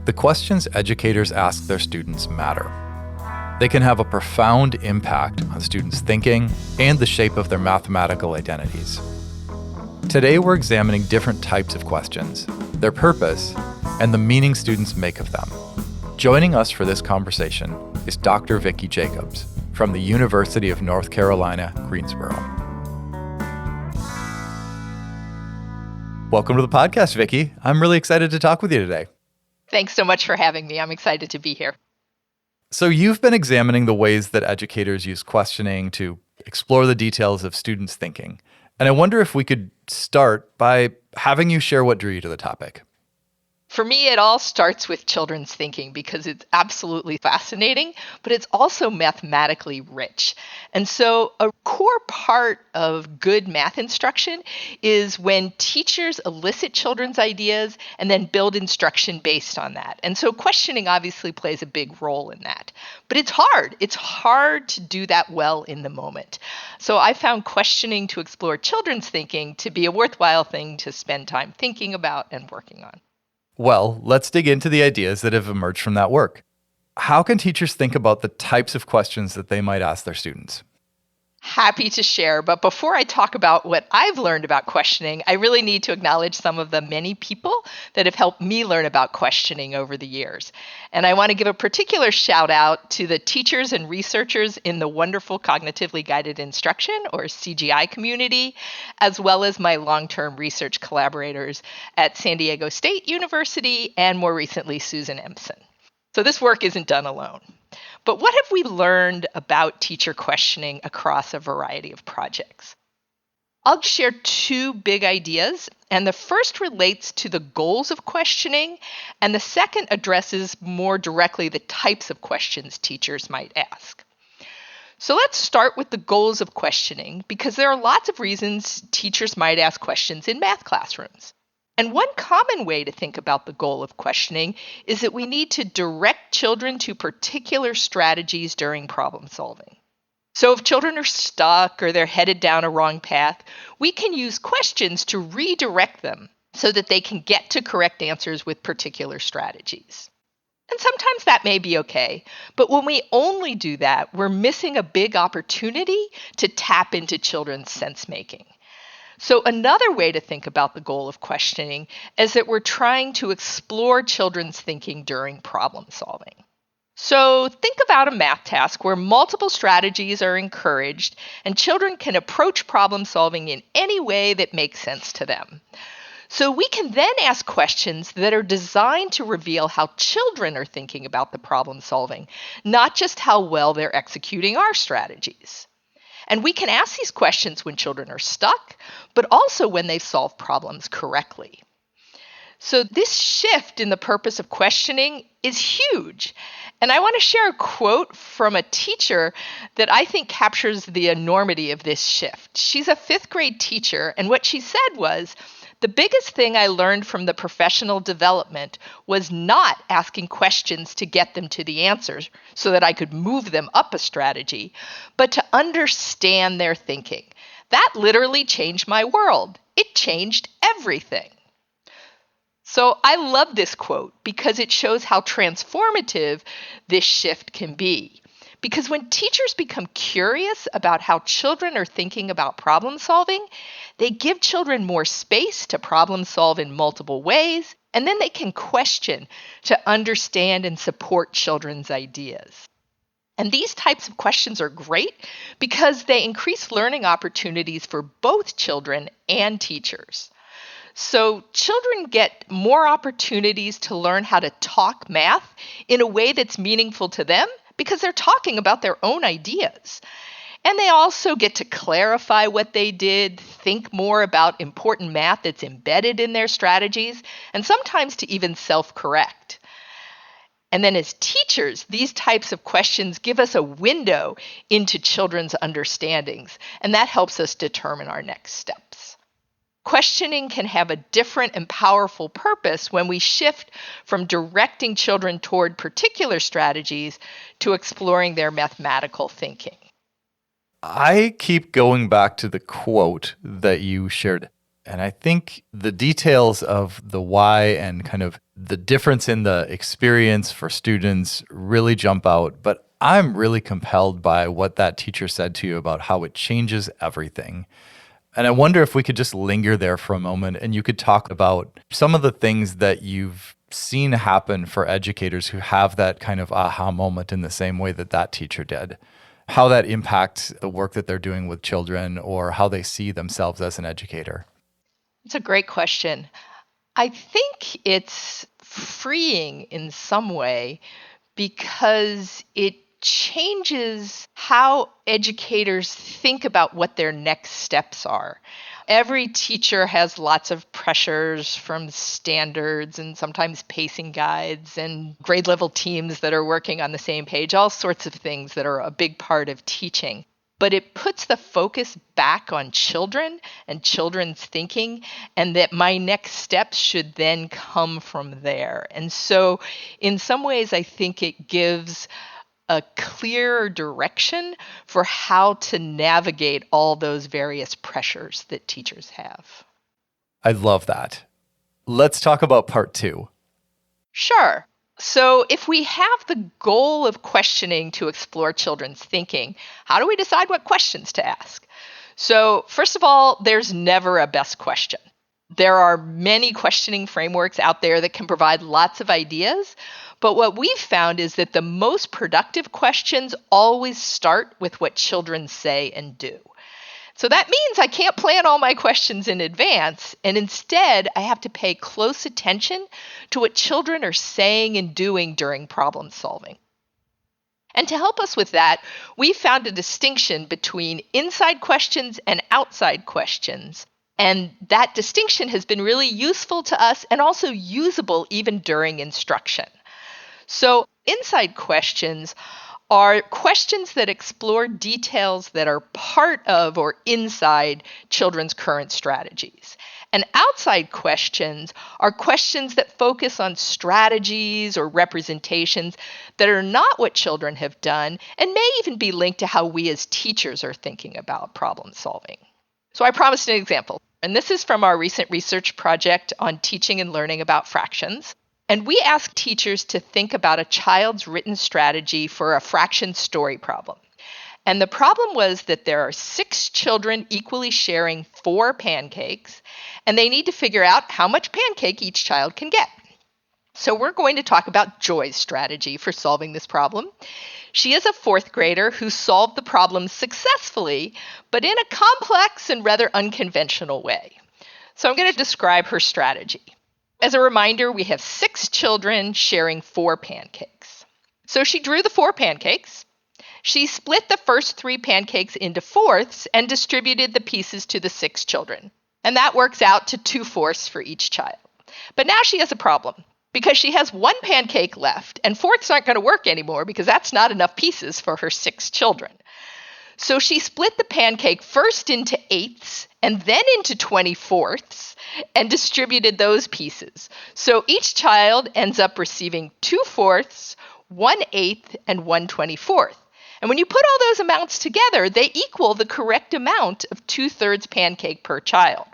The questions educators ask their students matter. They can have a profound impact on students' thinking and the shape of their mathematical identities. Today, we're examining different types of questions, their purpose, and the meaning students make of them. Joining us for this conversation is Dr. Vicki Jacobs from the University of North Carolina, Greensboro. Welcome to the podcast, Vicki. I'm really excited to talk with you today. Thanks so much for having me. I'm excited to be here. So you've been examining the ways that educators use questioning to explore the details of students' thinking. And I wonder if we could start by having you share what drew you to the topic. For me, it all starts with children's thinking because it's absolutely fascinating, but it's also mathematically rich. And so a core part of good math instruction is when teachers elicit children's ideas and then build instruction based on that. And so questioning obviously plays a big role in that. But it's hard. It's hard to do that well in the moment. So I found questioning to explore children's thinking to be a worthwhile thing to spend time thinking about and working on. Well, let's dig into the ideas that have emerged from that work. How can teachers think about the types of questions that they might ask their students? Happy to share, but before I talk about what I've learned about questioning, I really need to acknowledge some of the many people that have helped me learn about questioning over the years. And I want to give a particular shout out to the teachers and researchers in the wonderful Cognitively Guided Instruction, or CGI community, as well as my long-term research collaborators at San Diego State University and more recently Susan Empson. So this work isn't done alone. But what have we learned about teacher questioning across a variety of projects? I'll share two big ideas, and the first relates to the goals of questioning, and the second addresses more directly the types of questions teachers might ask. So let's start with the goals of questioning, because there are lots of reasons teachers might ask questions in math classrooms. And one common way to think about the goal of questioning is that we need to direct children to particular strategies during problem solving. So if children are stuck or they're headed down a wrong path, we can use questions to redirect them so that they can get to correct answers with particular strategies. And sometimes that may be okay, but when we only do that, we're missing a big opportunity to tap into children's sense-making. So another way to think about the goal of questioning is that we're trying to explore children's thinking during problem solving. So think about a math task where multiple strategies are encouraged and children can approach problem solving in any way that makes sense to them. So we can then ask questions that are designed to reveal how children are thinking about the problem solving, not just how well they're executing our strategies. And we can ask these questions when children are stuck, but also when they've solved problems correctly. So this shift in the purpose of questioning is huge. And I want to share a quote from a teacher that I think captures the enormity of this shift. She's a fifth grade teacher, and what she said was, "The biggest thing I learned from the professional development was not asking questions to get them to the answers so that I could move them up a strategy, but to understand their thinking. That literally changed my world. It changed everything." So I love this quote because it shows how transformative this shift can be. Because when teachers become curious about how children are thinking about problem solving, they give children more space to problem solve in multiple ways, and then they can question to understand and support children's ideas. And these types of questions are great because they increase learning opportunities for both children and teachers. So children get more opportunities to learn how to talk math in a way that's meaningful to them because they're talking about their own ideas. And they also get to clarify what they did, think more about important math that's embedded in their strategies, and sometimes to even self-correct. And then as teachers, these types of questions give us a window into children's understandings, and that helps us determine our next steps. Questioning can have a different and powerful purpose when we shift from directing children toward particular strategies to exploring their mathematical thinking. I keep going back to the quote that you shared. And I think the details of the why and kind of The difference in the experience for students really jump out, but I'm really compelled by what that teacher said to you about how it changes everything. And I wonder if we could just linger there for a moment and you could talk about some of the things that you've seen happen for educators who have that kind of aha moment in the same way that that teacher did. How that impacts the work that they're doing with children or how they see themselves as an educator. It's a great question. I think it's freeing in some way because it changes how educators think about what their next steps are. Every teacher has lots of pressures from standards and sometimes pacing guides and grade level teams that are working on the same page, all sorts of things that are a big part of teaching. But it puts the focus back on children and children's thinking, and that my next steps should then come from there. And so in some ways, I think it gives a clearer direction for how to navigate all those various pressures that teachers have. I love that. Let's talk about part 2. Sure. So if we have the goal of questioning to explore children's thinking, how do we decide what questions to ask? So first of all, there's never a best question. There are many questioning frameworks out there that can provide lots of ideas, but what we've found is that the most productive questions always start with what children say and do. So that means I can't plan all my questions in advance, and instead I have to pay close attention to what children are saying and doing during problem solving. And to help us with that, we found a distinction between inside questions and outside questions. And that distinction has been really useful to us and also usable even during instruction. So inside questions are questions that explore details that are part of or inside children's current strategies. And outside questions are questions that focus on strategies or representations that are not what children have done and may even be linked to how we as teachers are thinking about problem solving. So I promised an example, and this is from our recent research project on teaching and learning about fractions. And we asked teachers to think about a child's written strategy for a fraction story problem. And the problem was that there are 6 children equally sharing 4 pancakes, and they need to figure out how much pancake each child can get. So we're going to talk about Joy's strategy for solving this problem. She is a 4th grader who solved the problem successfully, but in a complex and rather unconventional way. So I'm going to describe her strategy. As a reminder, we have 6 children sharing 4 pancakes. So she drew the 4 pancakes. She split the first 3 pancakes into fourths and distributed the pieces to the 6 children. And that works out to 2 fourths for each child. But now she has a problem because she has 1 pancake left, and fourths aren't going to work anymore because that's not enough pieces for her 6 children. So she split the pancake first into eighths and then into 24ths and distributed those pieces. So each child ends up receiving 2 fourths, 1/8, and 1/24. And when you put all those amounts together, they equal the correct amount of 2/3 pancake per child.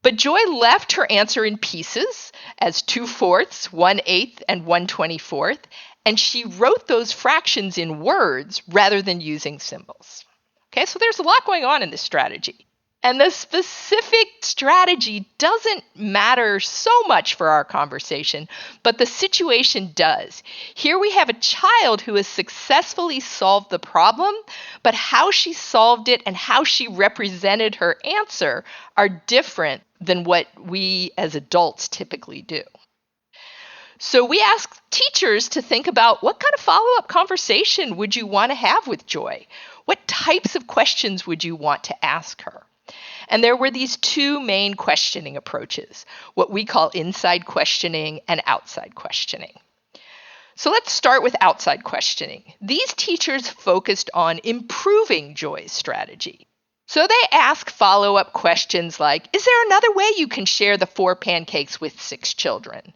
But Joy left her answer in pieces as 2 fourths, 1/8, and 1/24, and she wrote those fractions in words rather than using symbols. Okay, so there's a lot going on in this strategy. And the specific strategy doesn't matter so much for our conversation, but the situation does. Here we have a child who has successfully solved the problem, but how she solved it and how she represented her answer are different than what we as adults typically do. So we asked teachers to think about what kind of follow-up conversation would you want to have with Joy? What types of questions would you want to ask her? And there were these 2 main questioning approaches, what we call inside questioning and outside questioning. So let's start with outside questioning. These teachers focused on improving Joy's strategy. So they ask follow-up questions like, is there another way you can share the 4 pancakes with 6 children?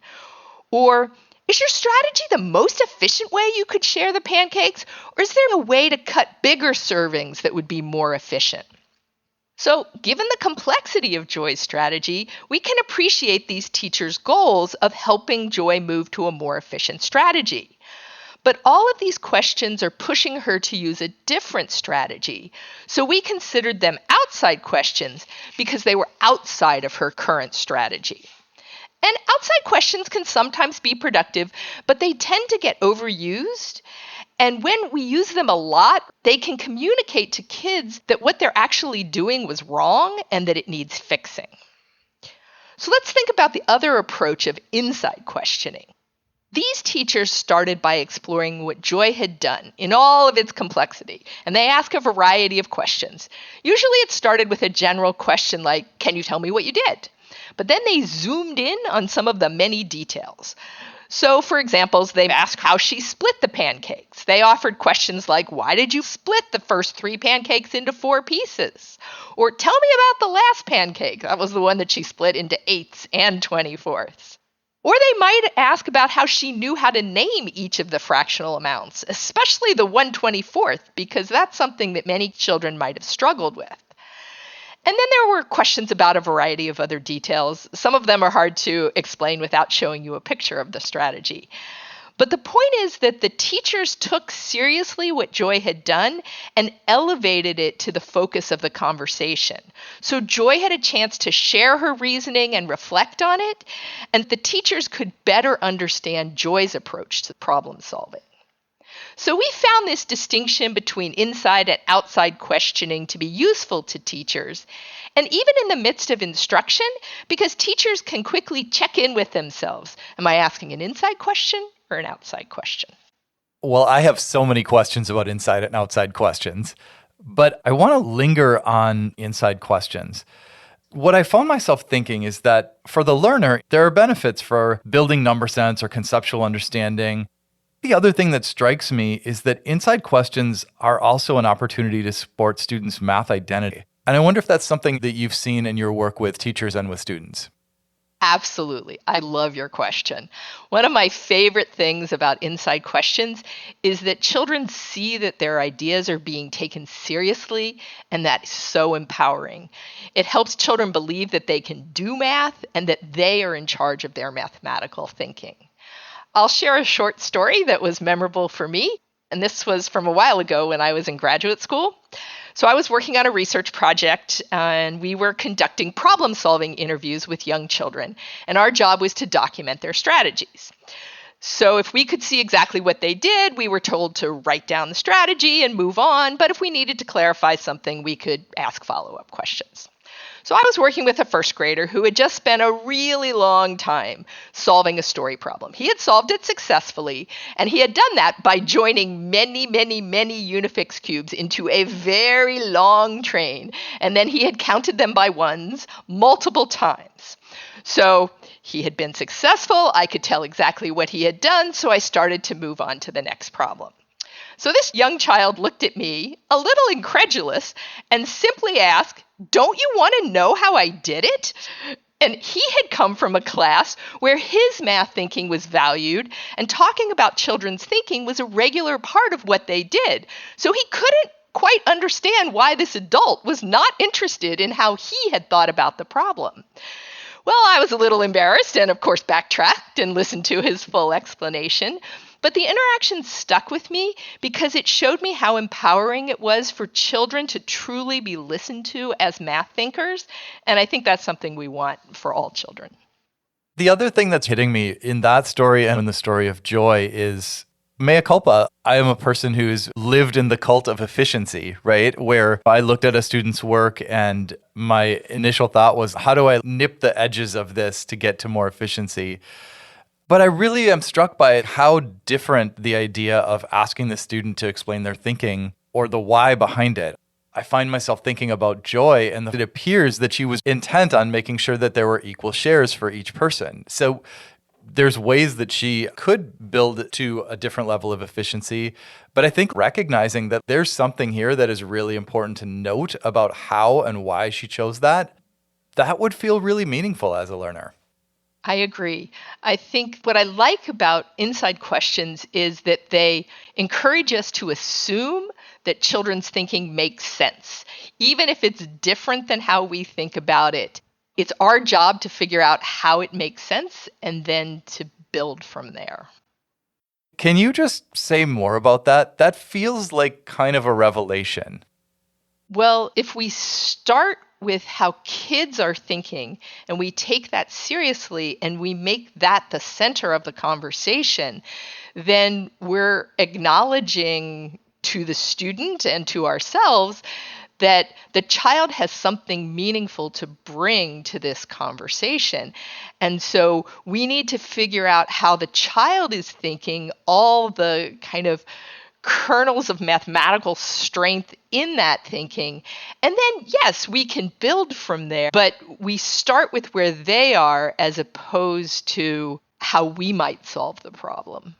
Or, is your strategy the most efficient way you could share the pancakes? Or is there a way to cut bigger servings that would be more efficient? So, given the complexity of Joy's strategy, we can appreciate these teachers' goals of helping Joy move to a more efficient strategy. But all of these questions are pushing her to use a different strategy. So we considered them outside questions because they were outside of her current strategy. And outside questions can sometimes be productive, but they tend to get overused. And when we use them a lot, they can communicate to kids that what they're actually doing was wrong and that it needs fixing. So let's think about the other approach of inside questioning. These teachers started by exploring what Joy had done in all of its complexity, and they ask a variety of questions. Usually it started with a general question like, "Can you tell me what you did?" But then they zoomed in on some of the many details. So, for examples, they asked how she split the pancakes. They offered questions like, "Why did you split the first 3 pancakes into 4 pieces?" Or, "Tell me about the last pancake." That was the one that she split into 8ths and 24ths. Or they might ask about how she knew how to name each of the fractional amounts, especially the 1/24th, because that's something that many children might have struggled with. And then there were questions about a variety of other details. Some of them are hard to explain without showing you a picture of the strategy. But the point is that the teachers took seriously what Joy had done and elevated it to the focus of the conversation. So Joy had a chance to share her reasoning and reflect on it, and the teachers could better understand Joy's approach to problem solving. So we found this distinction between inside and outside questioning to be useful to teachers, and even in the midst of instruction, because teachers can quickly check in with themselves. Am I asking an inside question or an outside question? Well, I have so many questions about inside and outside questions, but I want to linger on inside questions. What I found myself thinking is that for the learner, there are benefits for building number sense or conceptual understanding. The other thing that strikes me is that inside questions are also an opportunity to support students' math identity. And I wonder if that's something that you've seen in your work with teachers and with students. Absolutely. I love your question. One of my favorite things about inside questions is that children see that their ideas are being taken seriously, and that is so empowering. It helps children believe that they can do math and that they are in charge of their mathematical thinking. I'll share a short story that was memorable for me, and this was from a while ago when I was in graduate school. So I was working on a research project, and we were conducting problem-solving interviews with young children, and our job was to document their strategies. So if we could see exactly what they did, we were told to write down the strategy and move on, but if we needed to clarify something, we could ask follow-up questions. So I was working with a first grader who had just spent a really long time solving a story problem. He had solved it successfully, and he had done that by joining many Unifix cubes into a very long train, and then he had counted them by ones multiple times. So he had been successful. I could tell exactly what he had done, so I started to move on to the next problem. So this young child looked at me, a little incredulous, and simply asked, "Don't you want to know how I did it?" And he had come from a class where his math thinking was valued, and talking about children's thinking was a regular part of what they did. So he couldn't quite understand why this adult was not interested in how he had thought about the problem. Well, I was a little embarrassed and, of course, backtracked and listened to his full explanation. But the interaction stuck with me because it showed me how empowering it was for children to truly be listened to as math thinkers. And I think that's something we want for all children. The other thing that's hitting me in that story and in the story of Joy is mea culpa. I am a person who's lived in the cult of efficiency, right? Where I looked at a student's work and my initial thought was, how do I nip the edges of this to get to more efficiency? But I really am struck by how different the idea of asking the student to explain their thinking or the why behind it. I find myself thinking about Joy, and it appears that she was intent on making sure that there were equal shares for each person. So there's ways that she could build to a different level of efficiency. But I think recognizing that there's something here that is really important to note about how and why she chose that, that would feel really meaningful as a learner. I agree. I think what I like about inside questions is that they encourage us to assume that children's thinking makes sense, even if it's different than how we think about it. It's our job to figure out how it makes sense and then to build from there. Can you just say more about that? That feels like kind of a revelation. Well, if we start with how kids are thinking and we take that seriously and we make that the center of the conversation, then we're acknowledging to the student and to ourselves that the child has something meaningful to bring to this conversation. And so we need to figure out how the child is thinking, all the kind of kernels of mathematical strength in that thinking. And then, yes, we can build from there, but we start with where they are as opposed to how we might solve the problem.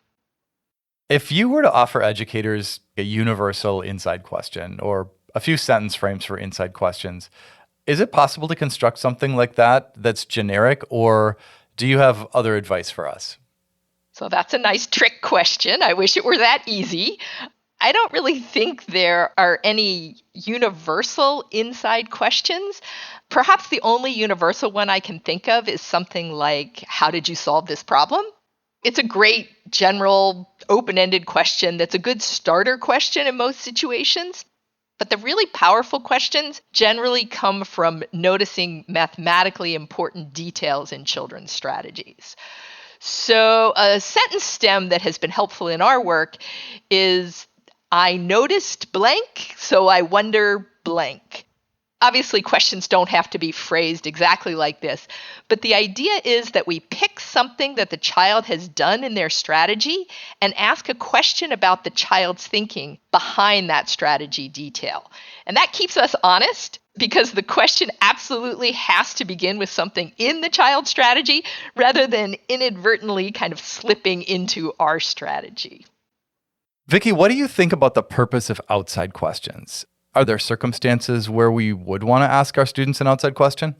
If you were to offer educators a universal inside question or a few sentence frames for inside questions, is it possible to construct something like that that's generic, or do you have other advice for us? So that's a nice trick question. I wish it were that easy. I don't really think there are any universal inside questions. Perhaps the only universal one I can think of is something like, how did you solve this problem? It's a great general open-ended question that's a good starter question in most situations. But the really powerful questions generally come from noticing mathematically important details in children's strategies. So a sentence stem that has been helpful in our work is, I noticed blank, so I wonder blank. Obviously, questions don't have to be phrased exactly like this, but the idea is that we pick something that the child has done in their strategy and ask a question about the child's thinking behind that strategy detail. And that keeps us honest because the question absolutely has to begin with something in the child's strategy rather than inadvertently kind of slipping into our strategy. Vicki, what do you think about the purpose of outside questions? Are there circumstances where we would want to ask our students an outside question?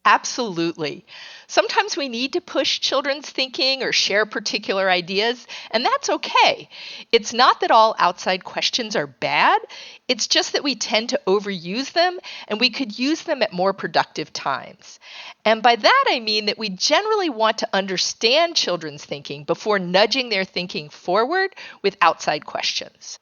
Absolutely. Sometimes we need to push children's thinking or share particular ideas, and that's okay. It's not that all outside questions are bad. It's just that we tend to overuse them, and we could use them at more productive times. And by that, I mean that we generally want to understand children's thinking before nudging their thinking forward with outside questions.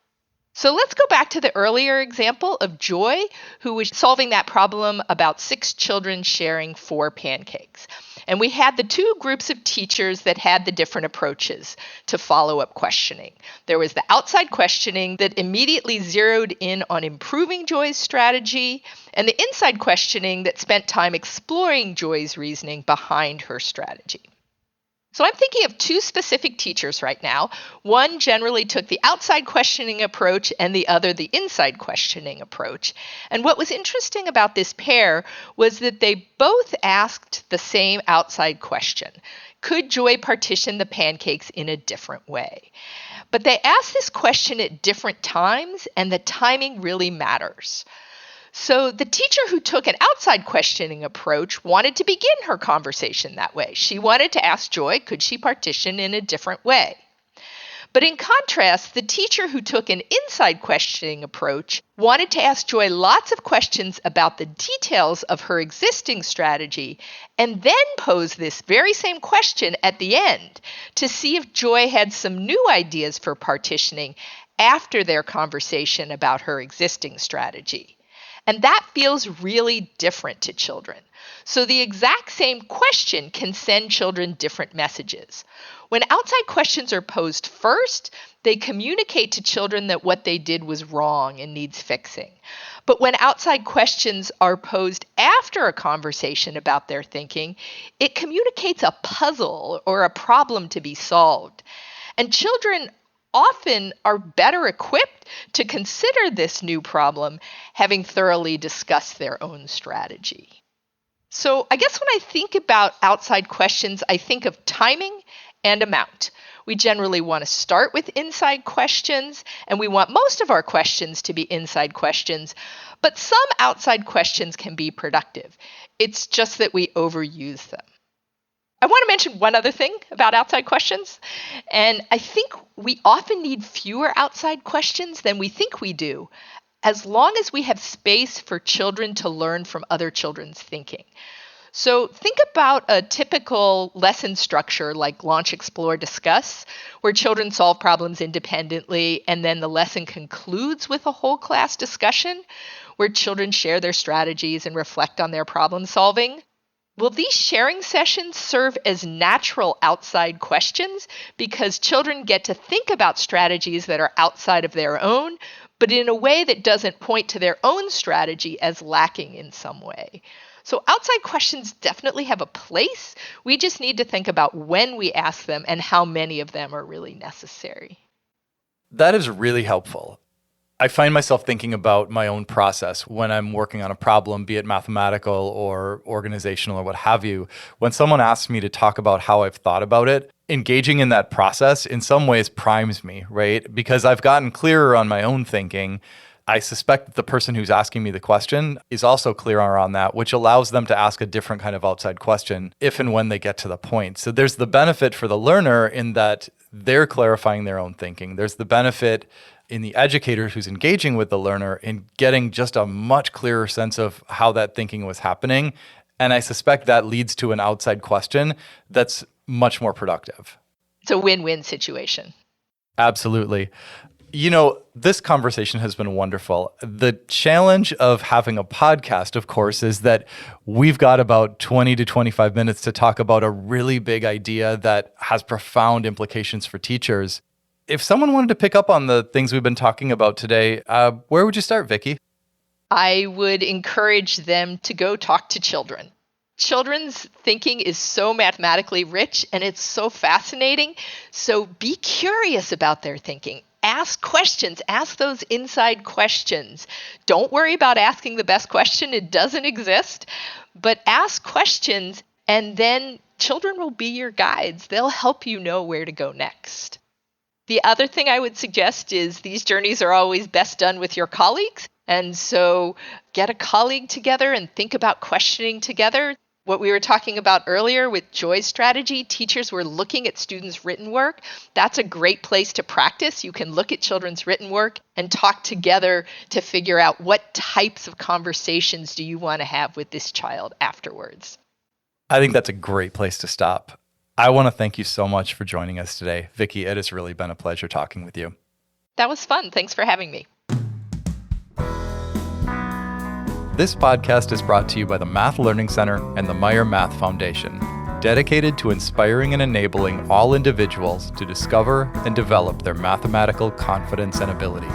So let's go back to the earlier example of Joy, who was solving that problem about 6 children sharing 4 pancakes. And we had the 2 groups of teachers that had the different approaches to follow-up questioning. There was the outside questioning that immediately zeroed in on improving Joy's strategy, and the inside questioning that spent time exploring Joy's reasoning behind her strategy. So I'm thinking of 2 specific teachers right now. One generally took the outside questioning approach and the other the inside questioning approach. And what was interesting about this pair was that they both asked the same outside question. Could Joy partition the pancakes in a different way? But they asked this question at different times, and the timing really matters. So the teacher who took an outside questioning approach wanted to begin her conversation that way. She wanted to ask Joy, could she partition in a different way? But in contrast, the teacher who took an inside questioning approach wanted to ask Joy lots of questions about the details of her existing strategy and then pose this very same question at the end to see if Joy had some new ideas for partitioning after their conversation about her existing strategy. And that feels really different to children. So the exact same question can send children different messages. When outside questions are posed first, they communicate to children that what they did was wrong and needs fixing. But when outside questions are posed after a conversation about their thinking, it communicates a puzzle or a problem to be solved. And children often are better equipped to consider this new problem, having thoroughly discussed their own strategy. So I guess when I think about outside questions, I think of timing and amount. We generally want to start with inside questions, and we want most of our questions to be inside questions, but some outside questions can be productive. It's just that we overuse them. I want to mention one other thing about outside questions. And I think we often need fewer outside questions than we think we do, as long as we have space for children to learn from other children's thinking. So think about a typical lesson structure like launch, explore, discuss, where children solve problems independently, and then the lesson concludes with a whole class discussion where children share their strategies and reflect on their problem solving. Well, these sharing sessions serve as natural outside questions because children get to think about strategies that are outside of their own, but in a way that doesn't point to their own strategy as lacking in some way. So outside questions definitely have a place. We just need to think about when we ask them and how many of them are really necessary. That is really helpful. I find myself thinking about my own process when I'm working on a problem, be it mathematical or organizational or what have you. When someone asks me to talk about how I've thought about it, engaging in that process in some ways primes me, right? Because I've gotten clearer on my own thinking. I suspect that the person who's asking me the question is also clearer on that, which allows them to ask a different kind of outside question if and when they get to the point. So there's the benefit for the learner in that they're clarifying their own thinking. There's the benefit in the educator who's engaging with the learner in getting just a much clearer sense of how that thinking was happening. And I suspect that leads to an outside question that's much more productive. It's a win-win situation. Absolutely. You know, this conversation has been wonderful. The challenge of having a podcast, of course, is that we've got about 20 to 25 minutes to talk about a really big idea that has profound implications for teachers. If someone wanted to pick up on the things we've been talking about today, where would you start, Vicki? I would encourage them to go talk to children. Children's thinking is so mathematically rich and it's so fascinating. So be curious about their thinking. Ask questions. Ask those inside questions. Don't worry about asking the best question. It doesn't exist. But ask questions, and then children will be your guides. They'll help you know where to go next. The other thing I would suggest is these journeys are always best done with your colleagues. And so get a colleague together and think about questioning together. What we were talking about earlier with Joy's strategy, teachers were looking at students' written work. That's a great place to practice. You can look at children's written work and talk together to figure out what types of conversations do you want to have with this child afterwards. I think that's a great place to stop. I want to thank you so much for joining us today. Vicki, it has really been a pleasure talking with you. That was fun. Thanks for having me. This podcast is brought to you by the Math Learning Center and the Meyer Math Foundation, dedicated to inspiring and enabling all individuals to discover and develop their mathematical confidence and ability.